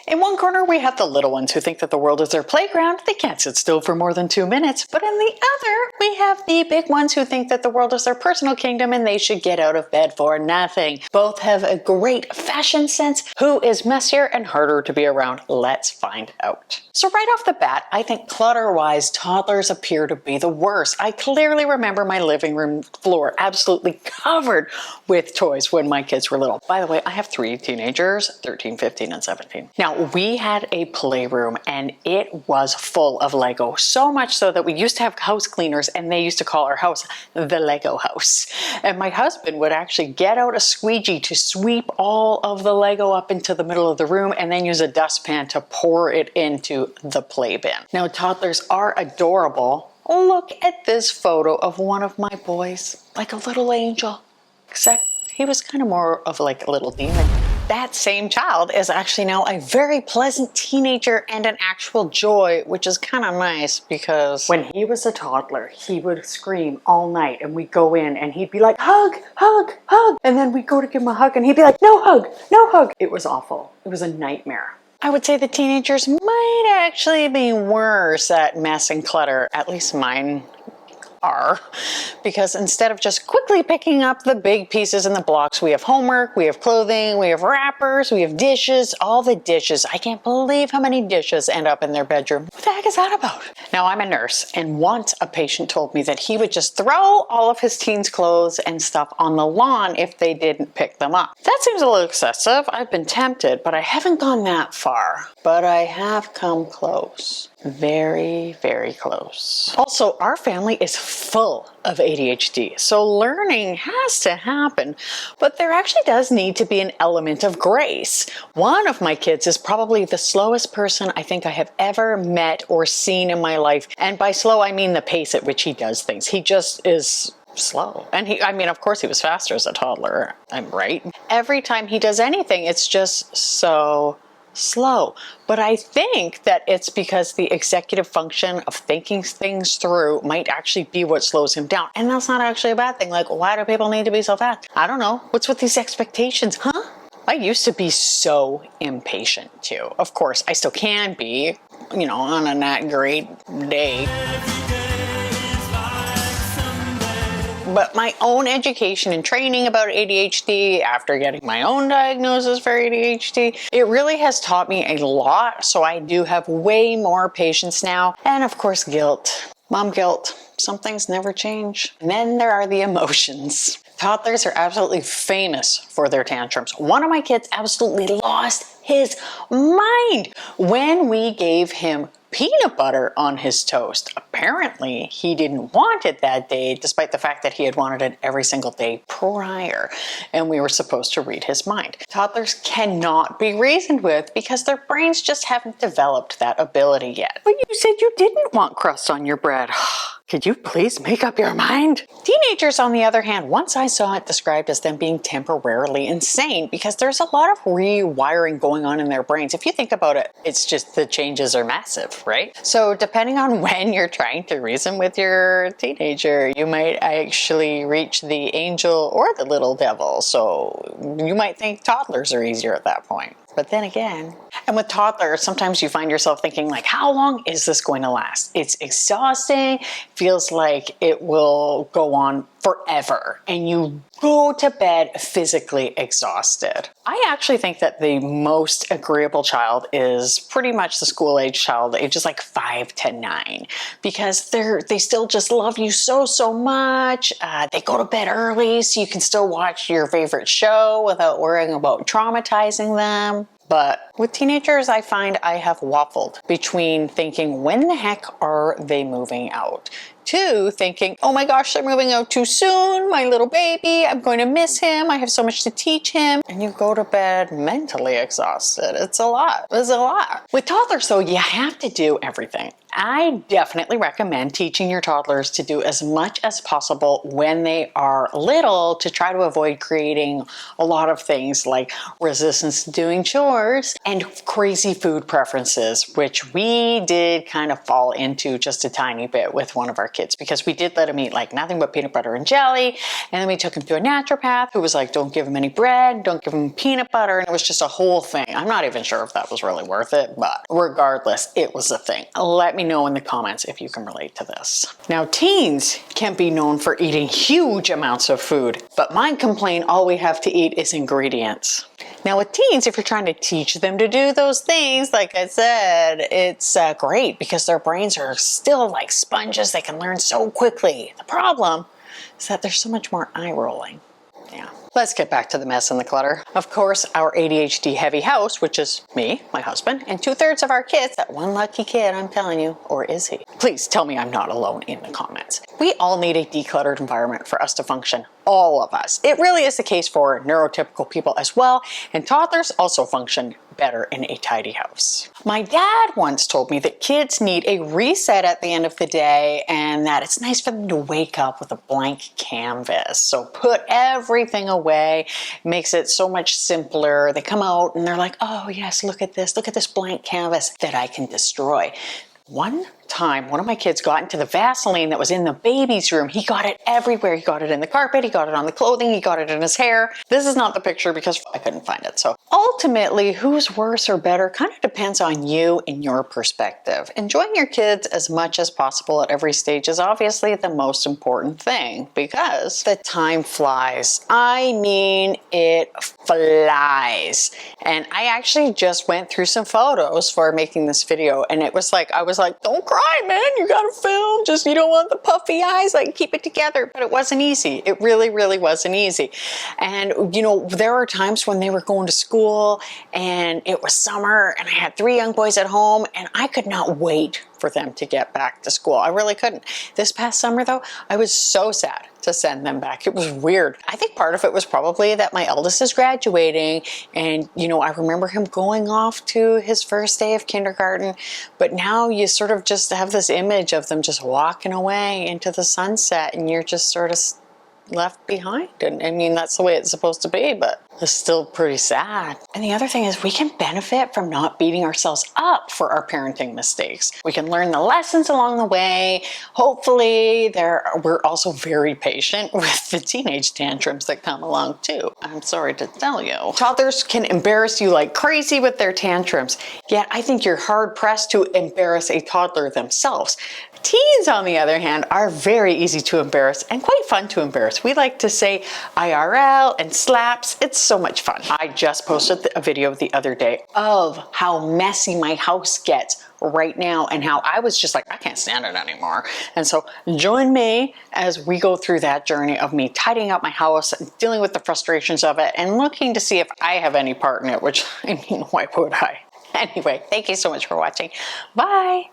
In one corner, we have the little ones who think that the world is their playground. They can't sit still for more than 2 minutes. But in the other, we have the big ones who think that the world is their personal kingdom and they should get out of bed for nothing. Both have a great fashion sense. Who is messier and harder to be around? Let's find out. So right off the bat, I think clutter-wise, toddlers appear to be the worst. I clearly remember my living room floor absolutely covered with toys when my kids were little. By the way, I have 3 teenagers, 13, 15, and 17. Now, we had a playroom and it was full of Lego, so much so that we used to have house cleaners and they used to call our house the Lego house. And my husband would actually get out a squeegee to sweep all of the Lego up into the middle of the room and then use a dustpan to pour it into the play bin. Now, toddlers are adorable. Look at this photo of one of my boys, like a little angel, except he was kind of more of like a little demon. That same child is actually now a very pleasant teenager and an actual joy, which is kind of nice because when he was a toddler, he would scream all night and we'd go in and he'd be like, hug, hug, hug. And then we'd go to give him a hug and he'd be like, no hug, no hug. It was awful. It was a nightmare. I would say the teenagers might actually be worse at mess and clutter, at least mine are, because instead of just quickly picking up the big pieces and the blocks, we have homework, we have clothing, we have wrappers, we have dishes, all the dishes. I can't believe how many dishes end up in their bedroom. What the heck is that about? Now, I'm a nurse, and once a patient told me that he would just throw all of his teens' clothes and stuff on the lawn if they didn't pick them up. That seems a little excessive. I've been tempted, but I haven't gone that far. But I have come close. Very, very close. Also, our family is full of ADHD, so learning has to happen, but there actually does need to be an element of grace. One of my kids is probably the slowest person I think I have ever met or seen in my life, and by slow I mean the pace at which he does things. He just is slow. And of course he was faster as a toddler, I'm right. Every time he does anything, it's just so slow. But I think that it's because the executive function of thinking things through might actually be what slows him down. And that's not actually a bad thing. Like, why do people need to be so fast? I don't know. What's with these expectations, huh? I used to be so impatient too. Of course, I still can be, on a not great day. But my own education and training about ADHD after getting my own diagnosis for ADHD, it really has taught me a lot. So I do have way more patience now. And of course, guilt. Mom guilt. Some things never change. And then there are the emotions. Toddlers are absolutely famous for their tantrums. One of my kids absolutely lost his mind when we gave him peanut butter on his toast. Apparently, he didn't want it that day, despite the fact that he had wanted it every single day prior, and we were supposed to read his mind. Toddlers cannot be reasoned with because their brains just haven't developed that ability yet. But you said you didn't want crust on your bread. Could you please make up your mind? Teenagers, on the other hand, once I saw it described as them being temporarily insane because there's a lot of rewiring going on in their brains. If you think about it, it's just the changes are massive, right? So depending on when you're trying to reason with your teenager, you might actually reach the angel or the little devil. So you might think toddlers are easier at that point. But then again, and with toddlers, sometimes you find yourself thinking like, how long is this going to last? It's exhausting, feels like it will go on forever, and you go to bed physically exhausted. I actually think that the most agreeable child is pretty much the school age child, ages like 5 to 9, because they still just love you so much. They go to bed early, so you can still watch your favorite show without worrying about traumatizing them. But with teenagers, I find I have waffled between thinking, when the heck are they moving out? To thinking, oh my gosh, they're moving out too soon, my little baby, I'm going to miss him, I have so much to teach him. And you go to bed mentally exhausted. It's a lot. It's a lot. With toddlers though, you have to do everything. I definitely recommend teaching your toddlers to do as much as possible when they are little to try to avoid creating a lot of things like resistance to doing chores and crazy food preferences, which we did kind of fall into just a tiny bit with one of our kids, because we did let him eat like nothing but peanut butter and jelly. And then we took him to a naturopath who was like, don't give him any bread, don't give him peanut butter. And it was just a whole thing. I'm not even sure if that was really worth it, but regardless, it was a thing. Let me know in the comments if you can relate to this. Now, teens can be known for eating huge amounts of food, but mine complain all we have to eat is ingredients. Now with teens, if you're trying to teach them to do those things, like I said, it's great because their brains are still like sponges. They can learn so quickly. The problem is that there's so much more eye rolling. Yeah. Let's get back to the mess and the clutter. Of course, our ADHD heavy house, which is me, my husband, and 2/3 of our kids, that one lucky kid, I'm telling you, or is he? Please tell me I'm not alone in the comments. We all need a decluttered environment for us to function. All of us. It really is the case for neurotypical people as well, and toddlers also function better in a tidy house. My dad once told me that kids need a reset at the end of the day and that it's nice for them to wake up with a blank canvas. So put everything away, makes it so much simpler. They come out and they're like, oh yes, look at this blank canvas that I can destroy. One time, one of my kids got into the Vaseline that was in the baby's room. He got it everywhere. He got it in the carpet, he got it on the clothing, he got it in his hair. This is not the picture because I couldn't find it. So ultimately, who's worse or better kind of depends on you and your perspective. Enjoying your kids as much as possible at every stage is obviously the most important thing because the time flies. I mean, it flies. And I actually just went through some photos for making this video, and it was like, I was like, don't cry, man, you gotta film, just you don't want the puffy eyes, like keep it together. But it wasn't easy. It really, really wasn't easy. And you know, there were times when they were going to school and it was summer and I had 3 young boys at home and I could not wait for them to get back to school. I really couldn't. This past summer though, I was so sad to send them back. It was weird. I think part of it was probably that my eldest is graduating and you know, I remember him going off to his first day of kindergarten, but now you sort of just have this image of them just walking away into the sunset and you're just sort of left behind. And I mean, that's the way it's supposed to be, but it's still pretty sad. And the other thing is we can benefit from not beating ourselves up for our parenting mistakes. We can learn the lessons along the way. Hopefully we're also very patient with the teenage tantrums that come along too. I'm sorry to tell you. Toddlers can embarrass you like crazy with their tantrums, yet I think you're hard pressed to embarrass a toddler themselves. Teens, on the other hand, are very easy to embarrass and quite fun to embarrass. We like to say IRL and slaps. It's so much fun. I just posted a video the other day of how messy my house gets right now and how I was just like, I can't stand it anymore. And so join me as we go through that journey of me tidying up my house, dealing with the frustrations of it, and looking to see if I have any part in it, which, I mean, why would I? Anyway, thank you so much for watching. Bye.